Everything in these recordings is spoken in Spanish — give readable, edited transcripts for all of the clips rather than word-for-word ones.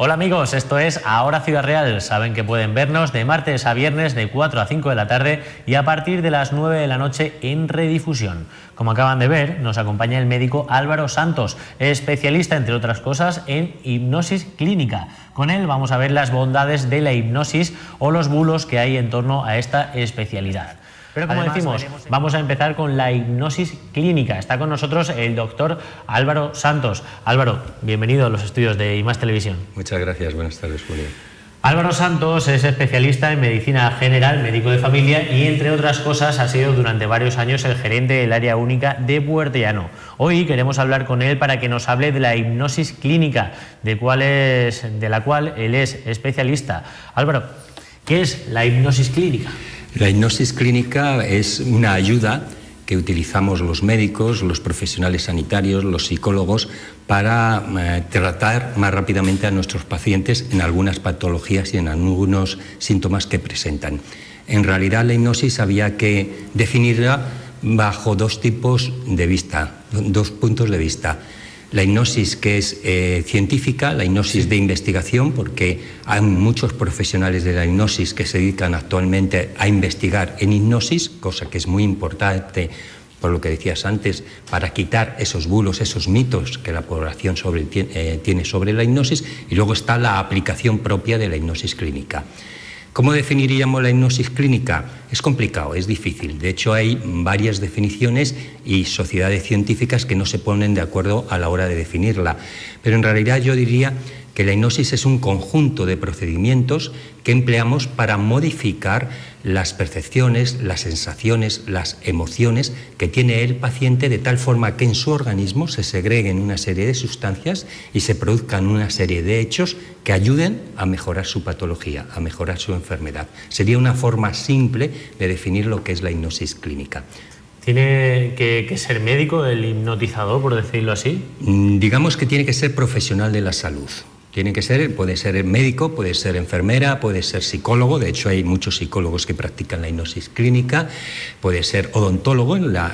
Hola amigos, esto es Ahora Ciudad Real. Saben que pueden vernos de martes a viernes de 4 a 5 de la tarde y a partir de las 9 de la noche en redifusión. Como acaban de ver, nos acompaña el médico Álvaro Santos, especialista, entre otras cosas, en hipnosis clínica. Con él vamos a ver las bondades de la hipnosis o los bulos que hay en torno a esta especialidad. Pero como decimos, vamos a empezar con la hipnosis clínica. Está con nosotros el doctor Álvaro Santos. Álvaro, bienvenido a los estudios de IMAX Televisión. Muchas gracias, buenas tardes, Julio. Álvaro Santos es especialista en medicina general, médico de familia y, entre otras cosas, ha sido durante varios años el gerente del área única de Puertollano. Hoy queremos hablar con él para que nos hable de la hipnosis clínica, de la cual él es especialista. Álvaro, ¿qué es la hipnosis clínica? La hipnosis clínica es una ayuda que utilizamos los médicos, los profesionales sanitarios, los psicólogos para tratar más rápidamente a nuestros pacientes en algunas patologías y en algunos síntomas que presentan. En realidad la hipnosis había que definirla bajo dos puntos de vista. La hipnosis que es científica, la hipnosis de investigación, porque hay muchos profesionales de la hipnosis que se dedican actualmente a investigar en hipnosis, cosa que es muy importante, por lo que decías antes, para quitar esos bulos, esos mitos que la población tiene sobre la hipnosis, y luego está la aplicación propia de la hipnosis clínica. ¿Cómo definiríamos la hipnosis clínica? Es complicado, es difícil. De hecho, hay varias definiciones y sociedades científicas que no se ponen de acuerdo a la hora de definirla. Pero en realidad yo diría que la hipnosis es un conjunto de procedimientos que empleamos para modificar las percepciones, las sensaciones, las emociones que tiene el paciente, de tal forma que en su organismo se segreguen una serie de sustancias y se produzcan una serie de hechos que ayuden a mejorar su patología, a mejorar su enfermedad. Sería una forma simple de definir lo que es la hipnosis clínica. ¿Tiene que ser médico el hipnotizador, por decirlo así? Digamos que tiene que ser profesional de la salud. Puede ser médico, puede ser enfermera, puede ser psicólogo. De hecho, hay muchos psicólogos que practican la hipnosis clínica. Puede ser odontólogo en la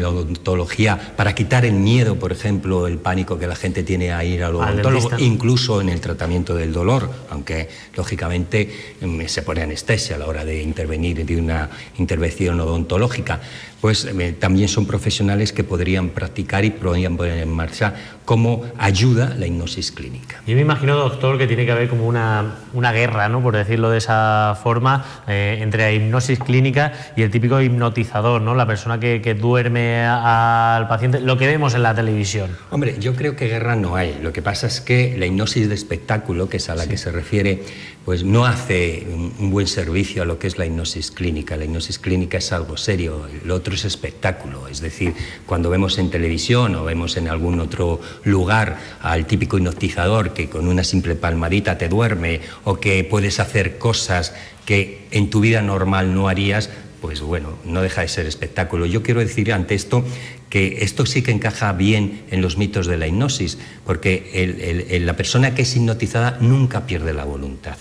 odontología, para quitar el miedo, por ejemplo, el pánico que la gente tiene a ir al odontólogo, incluso en el tratamiento del dolor, aunque lógicamente se pone anestesia a la hora de intervenir de una intervención odontológica. Pues también son profesionales que podrían practicar y podrían poner en marcha como ayuda la hipnosis clínica. Yo me imagino, doctor, que tiene que haber como una guerra, ¿no?, por decirlo de esa forma, entre la hipnosis clínica y el típico hipnotizador, ¿no?, la persona que duerme al paciente, lo que vemos en la televisión. Hombre, yo creo que guerra no hay. Lo que pasa es que la hipnosis de espectáculo, que es a la que se refiere, pues no hace un buen servicio a lo que es la hipnosis clínica. La hipnosis clínica es algo serio, lo otro es espectáculo. Es decir, cuando vemos en televisión o vemos en algún otro lugar al típico hipnotizador que con una simple palmadita te duerme, o que puedes hacer cosas que en tu vida normal no harías, pues bueno, no deja de ser espectáculo. Yo quiero decir ante esto que esto sí que encaja bien en los mitos de la hipnosis, porque la persona que es hipnotizada nunca pierde la voluntad.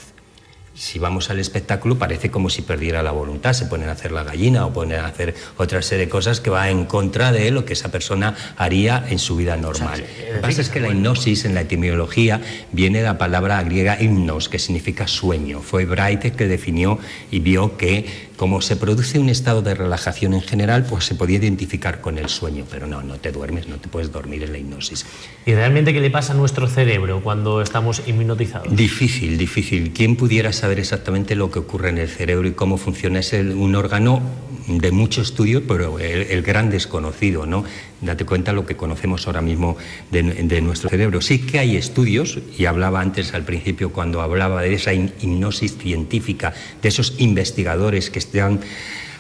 Si vamos al espectáculo parece como si perdiera la voluntad, se ponen a hacer la gallina o ponen a hacer otra serie de cosas que va en contra de lo que esa persona haría en su vida normal. Lo que pasa es que la hipnosis en la etimología viene de la palabra griega hipnos, que significa sueño. Fue Braithe que definió y vio que como se produce un estado de relajación en general, pues se podía identificar con el sueño, pero no te duermes, no te puedes dormir en la hipnosis. ¿Y realmente qué le pasa a nuestro cerebro cuando estamos hipnotizados? Difícil. ¿Quién pudiera saber exactamente lo que ocurre en el cerebro y cómo funciona? Es un órgano de mucho estudio, pero el gran desconocido, ¿no? Date cuenta lo que conocemos ahora mismo de nuestro cerebro. Sí que hay estudios, y hablaba antes al principio cuando hablaba de esa hipnosis científica, de esos investigadores que están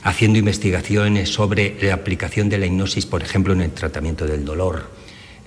haciendo investigaciones sobre la aplicación de la hipnosis, por ejemplo, en el tratamiento del dolor.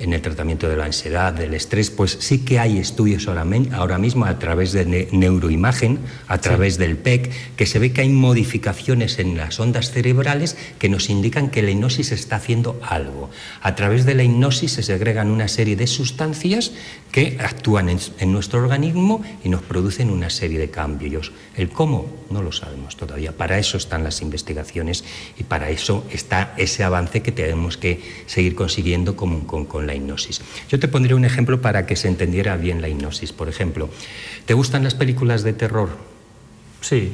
en el tratamiento de la ansiedad, del estrés, pues sí que hay estudios ahora mismo a través de neuroimagen, a través del PEC, que se ve que hay modificaciones en las ondas cerebrales que nos indican que la hipnosis está haciendo algo. A través de la hipnosis se segregan una serie de sustancias que actúan en nuestro organismo y nos producen una serie de cambios. El cómo no lo sabemos todavía. Para eso están las investigaciones y para eso está ese avance que tenemos que seguir consiguiendo con la hipnosis. Yo te pondré un ejemplo para que se entendiera bien la hipnosis. Por ejemplo, ¿te gustan las películas de terror? Sí.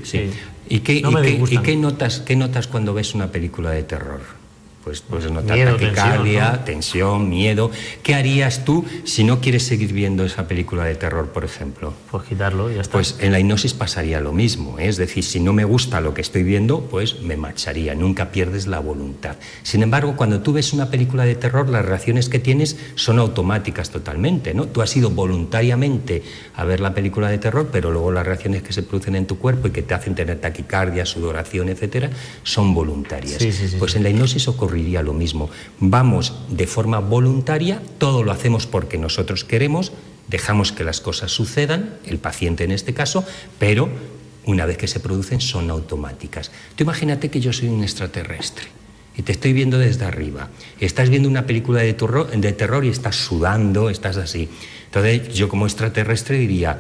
¿Y qué notas cuando ves una película de terror? Pues notar taquicardia, tensión, miedo. ¿Qué harías tú si no quieres seguir viendo esa película de terror, por ejemplo? Pues quitarlo y ya está. Pues en la hipnosis pasaría lo mismo, ¿eh? Es decir, si no me gusta lo que estoy viendo, pues me marcharía, nunca pierdes la voluntad. Sin embargo, cuando tú ves una película de terror, las reacciones que tienes son automáticas totalmente, ¿no? Tú has ido voluntariamente a ver la película de terror, pero luego las reacciones que se producen en tu cuerpo y que te hacen tener taquicardia, sudoración, etcétera, son voluntarias. Sí. Pues en la hipnosis ocurriría lo mismo. Vamos de forma voluntaria, todo lo hacemos porque nosotros queremos, dejamos que las cosas sucedan, el paciente en este caso, pero una vez que se producen son automáticas. Tú imagínate que yo soy un extraterrestre y te estoy viendo desde arriba. Estás viendo una película de terror y estás sudando, estás así. Entonces yo como extraterrestre diría,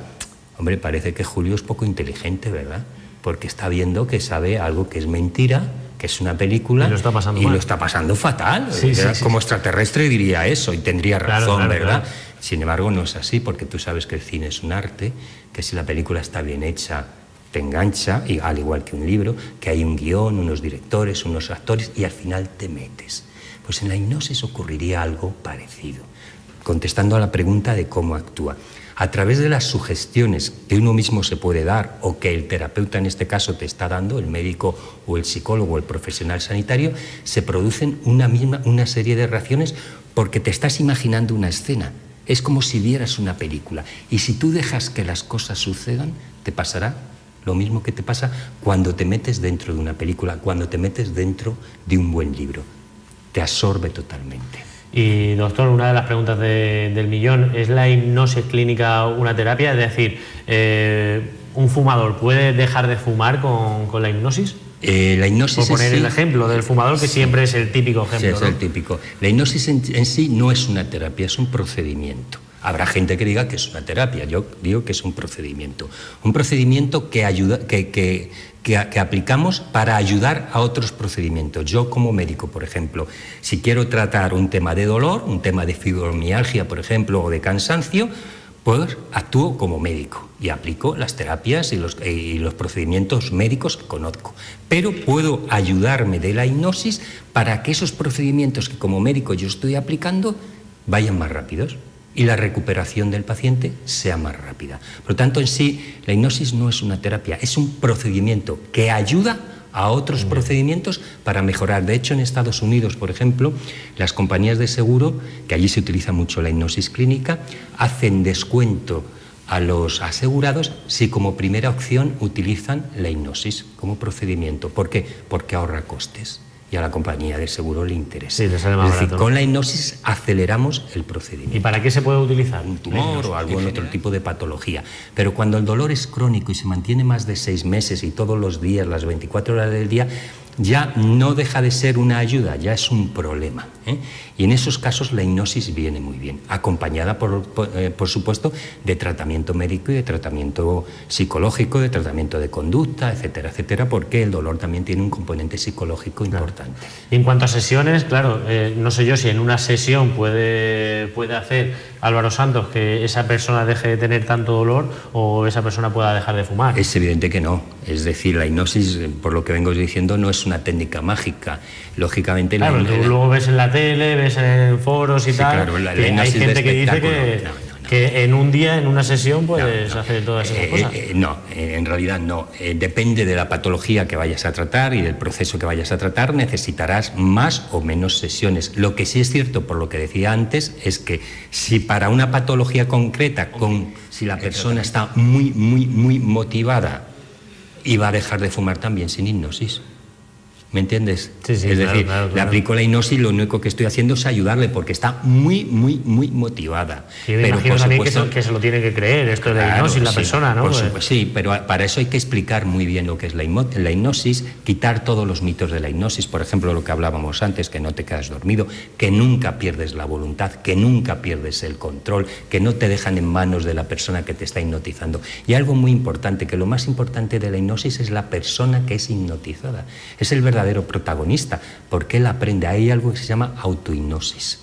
hombre, parece que Julio es poco inteligente, ¿verdad? Porque está viendo que sabe algo que es mentira, que es una película, y lo está pasando fatal. Sí. Como extraterrestre diría eso y tendría razón, claro, ¿verdad? Claro. Sin embargo, no es así, porque tú sabes que el cine es un arte, que si la película está bien hecha, te engancha, y al igual que un libro, que hay un guión, unos directores, unos actores, y al final te metes. Pues en la hipnosis ocurriría algo parecido, contestando a la pregunta de cómo actúa. A través de las sugestiones que uno mismo se puede dar o que el terapeuta en este caso te está dando, el médico o el psicólogo o el profesional sanitario, se producen una serie de reacciones porque te estás imaginando una escena. Es como si vieras una película. Y si tú dejas que las cosas sucedan, te pasará lo mismo que te pasa cuando te metes dentro de una película, cuando te metes dentro de un buen libro. Te absorbe totalmente. Y doctor, una de las preguntas del millón, ¿es la hipnosis clínica una terapia? Es decir, ¿un fumador puede dejar de fumar con la hipnosis? La hipnosis por poner el ejemplo del fumador, que siempre es el típico ejemplo. Sí, es el típico. La hipnosis en sí no es una terapia, es un procedimiento. Habrá gente que diga que es una terapia, yo digo que es un procedimiento. Un procedimiento que ayuda, que aplicamos para ayudar a otros procedimientos. Yo como médico, por ejemplo, si quiero tratar un tema de dolor, un tema de fibromialgia, por ejemplo, o de cansancio, pues actúo como médico y aplico las terapias y los procedimientos médicos que conozco. Pero puedo ayudarme de la hipnosis para que esos procedimientos que como médico yo estoy aplicando vayan más rápidos y la recuperación del paciente sea más rápida. Por lo tanto, en sí, la hipnosis no es una terapia, es un procedimiento que ayuda a otros procedimientos para mejorar. De hecho, en Estados Unidos, por ejemplo, las compañías de seguro, que allí se utiliza mucho la hipnosis clínica, hacen descuento a los asegurados si como primera opción utilizan la hipnosis como procedimiento. ¿Por qué? Porque ahorra costes. Y a la compañía de seguro le interesa. Sí, le sale más barato. Es decir, con la hipnosis aceleramos el procedimiento. ¿Y para qué se puede utilizar? Un tumor o algún otro tipo de patología. Pero cuando el dolor es crónico y se mantiene más de 6 meses y todos los días, las 24 horas del día, ya no deja de ser una ayuda, ya es un problema, ¿eh? Y en esos casos la hipnosis viene muy bien, acompañada por supuesto de tratamiento médico y de tratamiento psicológico, de tratamiento de conducta, etcétera, etcétera, porque el dolor también tiene un componente psicológico importante. Y en cuanto a sesiones, claro, no sé yo si en una sesión puede hacer Álvaro Santos que esa persona deje de tener tanto dolor o esa persona pueda dejar de fumar. Es evidente que no. Es decir, la hipnosis, por lo que vengo diciendo, no es una técnica mágica. Lógicamente... Claro, tú luego ves en la tele, ves en foros y sí, tal, claro, hay gente que dice que en un día, en una sesión, puedes hacer todas esas cosas. No, en realidad no. Depende de la patología que vayas a tratar y del proceso que vayas a tratar, necesitarás más o menos sesiones. Lo que sí es cierto, por lo que decía antes, es que si para una patología concreta, si la persona está muy, muy, muy motivada, y va a dejar de fumar también sin hipnosis. ¿Me entiendes? Sí, es decir, le aplico la hipnosis, lo único que estoy haciendo es ayudarle porque está muy motivada. Sí, me imagino también que se lo tiene que creer, esto de la hipnosis, la persona, ¿no? Sí, pero para eso hay que explicar muy bien lo que es la hipnosis, quitar todos los mitos de la hipnosis, por ejemplo, lo que hablábamos antes, que no te quedas dormido, que nunca pierdes la voluntad, que nunca pierdes el control, que no te dejan en manos de la persona que te está hipnotizando. Y algo muy importante, que lo más importante de la hipnosis es la persona que es hipnotizada. Es el verdadero protagonista, porque él aprende. Hay algo que se llama autohipnosis.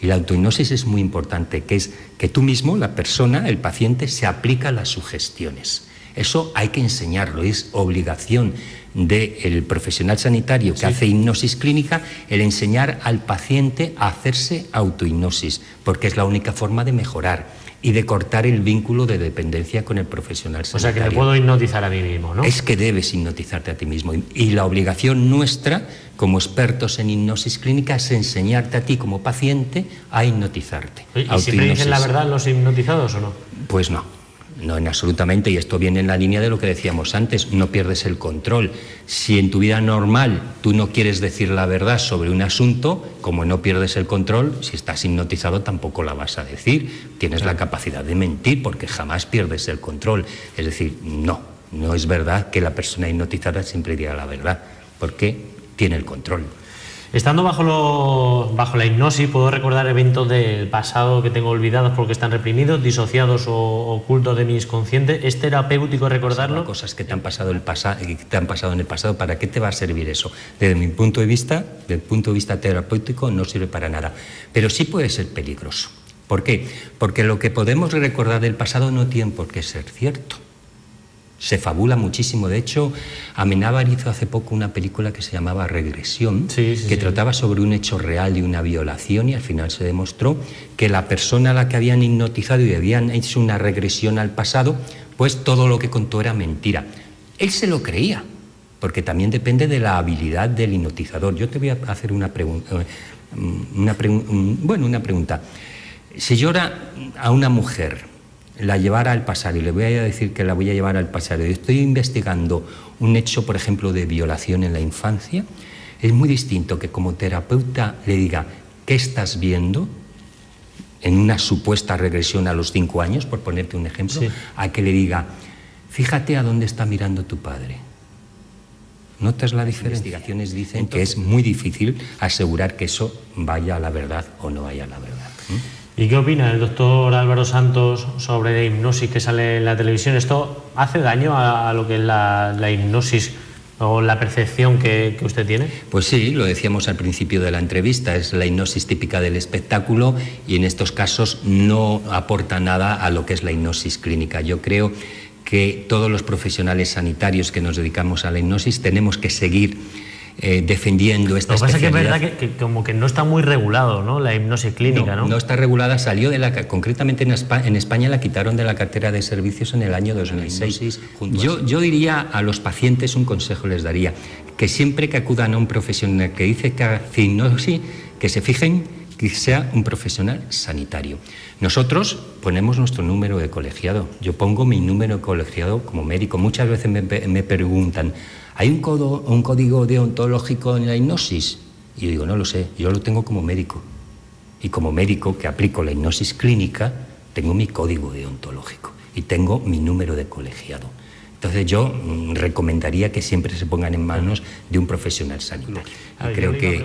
Y la autohipnosis es muy importante, que es que tú mismo, la persona, el paciente, se aplica las sugestiones. Eso hay que enseñarlo, es obligación del profesional sanitario que hace hipnosis clínica el enseñar al paciente a hacerse autohipnosis, porque es la única forma de mejorar y de cortar el vínculo de dependencia con el profesional sanitario. O sea, que me puedo hipnotizar a mí mismo, ¿no? Es que debes hipnotizarte a ti mismo. Y la obligación nuestra, como expertos en hipnosis clínica, es enseñarte a ti como paciente a hipnotizarte. ¿Y siempre dicen la verdad los hipnotizados o no? Pues no. No, en absolutamente, y esto viene en la línea de lo que decíamos antes, no pierdes el control. Si en tu vida normal tú no quieres decir la verdad sobre un asunto, como no pierdes el control, si estás hipnotizado tampoco la vas a decir. Tienes la capacidad de mentir porque jamás pierdes el control. Es decir, no es verdad que la persona hipnotizada siempre diga la verdad, porque tiene el control. Estando bajo la hipnosis, puedo recordar eventos del pasado que tengo olvidados porque están reprimidos, disociados o ocultos de mi consciente. ¿Es terapéutico recordarlo? Cosas que te han pasado en el pasado, ¿para qué te va a servir eso? Desde mi punto de vista, terapéutico, no sirve para nada. Pero sí puede ser peligroso. ¿Por qué? Porque lo que podemos recordar del pasado no tiene por qué ser cierto. Se fabula muchísimo. De hecho, Amenábar hizo hace poco una película que se llamaba Regresión, que trataba sobre un hecho real de una violación, y al final se demostró que la persona a la que habían hipnotizado y habían hecho una regresión al pasado, pues todo lo que contó era mentira. Él se lo creía, porque también depende de la habilidad del hipnotizador. Yo te voy a hacer una pregunta. Si yo ahora a una mujer la llevara al pasado y le voy a decir que la voy a llevar al pasado y estoy investigando un hecho, por ejemplo, de violación en la infancia, es muy distinto que como terapeuta le diga ¿qué estás viendo? En una supuesta regresión a los 5 años, por ponerte un ejemplo, a que le diga fíjate a dónde está mirando tu padre. ¿Notas la diferencia? Las investigaciones dicen que es muy difícil asegurar que eso vaya a la verdad o no vaya a la verdad. ¿Y qué opina el doctor Álvaro Santos sobre la hipnosis que sale en la televisión? ¿Esto hace daño a lo que es la hipnosis o la percepción que usted tiene? Pues sí, lo decíamos al principio de la entrevista, es la hipnosis típica del espectáculo y en estos casos no aporta nada a lo que es la hipnosis clínica. Yo creo que todos los profesionales sanitarios que nos dedicamos a la hipnosis tenemos que seguir defendiendo esta especialidad. Lo que pasa es que es verdad que como que no está muy regulado, ¿no? La hipnosis clínica, ¿no? No está regulada, salió concretamente en España la quitaron de la cartera de servicios en el año 2006. Yo diría a los pacientes, un consejo les daría, que siempre que acudan a un profesional que dice que hace hipnosis, que se fijen que sea un profesional sanitario. Nosotros ponemos nuestro número de colegiado. Yo pongo mi número de colegiado como médico. Muchas veces me preguntan, ¿hay un código deontológico en la hipnosis? Y yo digo, no lo sé, yo lo tengo como médico. Y como médico que aplico la hipnosis clínica, tengo mi código deontológico y tengo mi número de colegiado. Entonces yo recomendaría que siempre se pongan en manos de un profesional sanitario. Creo que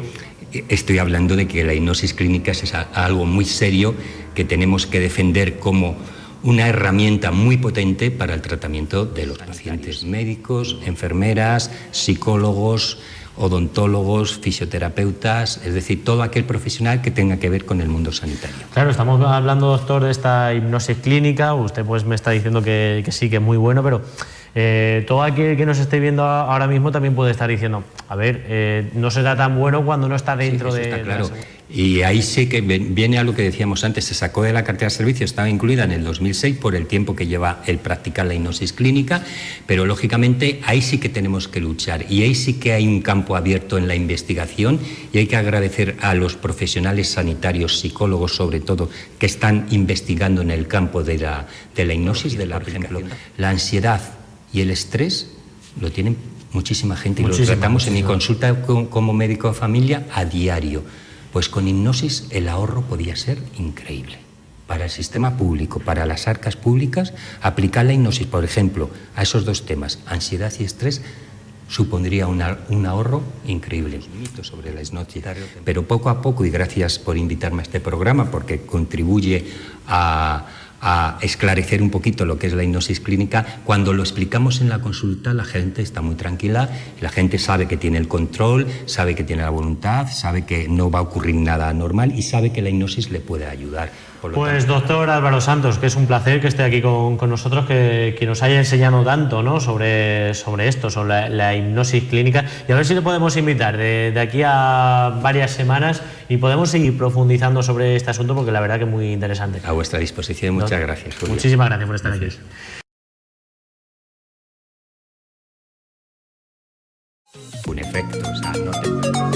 estoy hablando de que la hipnosis clínica es algo muy serio que tenemos que defender como una herramienta muy potente para el tratamiento de los pacientes. Médicos, enfermeras, psicólogos, odontólogos, fisioterapeutas, es decir, todo aquel profesional que tenga que ver con el mundo sanitario. Claro, estamos hablando, doctor, de esta hipnosis clínica. Usted pues me está diciendo que sí, que es muy bueno, pero todo aquel que nos esté viendo ahora mismo también puede estar diciendo, a ver, no será tan bueno cuando no está dentro de... Está claro. Y ahí sí que viene a lo que decíamos antes, se sacó de la cartera de servicios, estaba incluida en el 2006 por el tiempo que lleva el practicar la hipnosis clínica, pero lógicamente ahí sí que tenemos que luchar y ahí sí que hay un campo abierto en la investigación y hay que agradecer a los profesionales sanitarios, psicólogos sobre todo, que están investigando en el campo de la hipnosis, por ejemplo, la ansiedad y el estrés lo tienen muchísima gente y lo tratamos en mi consulta como médico de familia a diario. Pues con hipnosis el ahorro podía ser increíble. Para el sistema público, para las arcas públicas, aplicar la hipnosis, por ejemplo, a esos dos temas, ansiedad y estrés, supondría un ahorro increíble. Mitos sobre la hipnosis, pero poco a poco, y gracias por invitarme a este programa, porque contribuye a esclarecer un poquito lo que es la hipnosis clínica. Cuando lo explicamos en la consulta, la gente está muy tranquila, la gente sabe que tiene el control, sabe que tiene la voluntad, sabe que no va a ocurrir nada anormal y sabe que la hipnosis le puede ayudar. Pues doctor Álvaro Santos, que es un placer que esté aquí con nosotros, que nos haya enseñado tanto, ¿no?, sobre esto, sobre la hipnosis clínica, y a ver si le podemos invitar de aquí a varias semanas y podemos seguir profundizando sobre este asunto, porque la verdad que es muy interesante. A vuestra disposición, muchas gracias, Julio. Muchísimas gracias por estar aquí. Un efecto, o sea, no te...